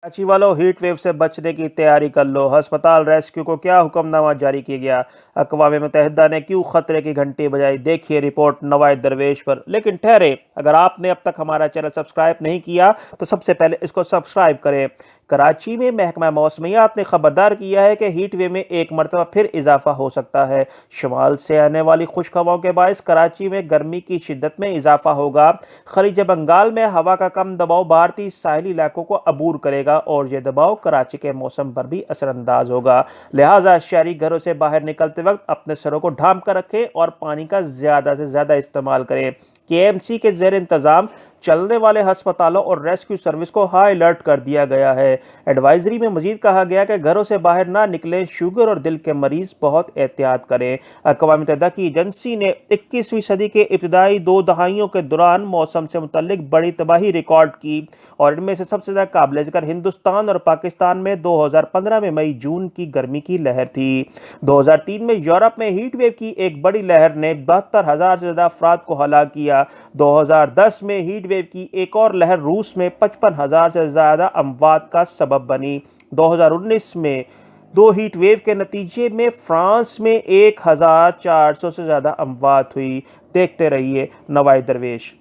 कराची वालों, heat wave से बचने की तैयारी कर लो। हस्पताल रेस्क्यू को क्या हुक्मनामा जारी किया गया? अक़वाम मुत्तहिदा ने क्यों खतरे की घंटी बजाई? देखिए रिपोर्ट नवाइद दरवेश पर। लेकिन ठहरे, अगर आपने अब तक हमारा चैनल सब्सक्राइब नहीं किया तो सबसे पहले इसको सब्सक्राइब करें। कराची में महकमा मौसमियात ने खबरदार किया है कि हीट वेव में एक मरतबा फिर इजाफा हो सकता है। शुमाल से आने वाली खुश्क हवाओं के बायस कराची में गर्मी की शिद्दत में इजाफा होगा। खलीज बंगाल में हवा का कम दबाव भारतीय साहिली इलाकों को अबूर करेगा और ये दबाव कराची के मौसम पर भी असरअंदाज होगा। लिहाजा शहरी घरों से बाहर निकलते वक्त अपने सरों को ढांप कर रखें और पानी का ज़्यादा से ज़्यादा इस्तेमाल करें। केएमसी के ज़ेर इंतज़ाम चलने वाले अस्पतालों और रेस्क्यू सर्विस को हाई अलर्ट कर दिया गया है। एडवाइजरी में मजीद कहा गया कि घरों से बाहर ना निकलें, शुगर और दिल के मरीज बहुत एहतियात करें। अक़वाम मुत्तहिदा की एजेंसी ने 21वीं सदी के इब्तदाई 2 दहाइयों के दौरान मौसम से मुतल्लिक बड़ी तबाही रिकॉर्ड की और इनमें से सबसे ज़्यादा काबिल ज़िक्र हिंदुस्तान और पाकिस्तान में 2015 में मई जून की गर्मी की लहर थी। 2003 में यूरोप में हीट वेव की एक बड़ी लहर ने 72,000 से ज़्यादा अफराद को हलाक किया। 2010 में हीट वेव की एक और लहर रूस में 55,000 से ज़्यादा अमवात का सबब बनी। 2019 में 2 हीट वेव के नतीजे में फ्रांस में 1,400 से ज़्यादा अमवात हुई। देखते रहिए नवाइद दरवेश।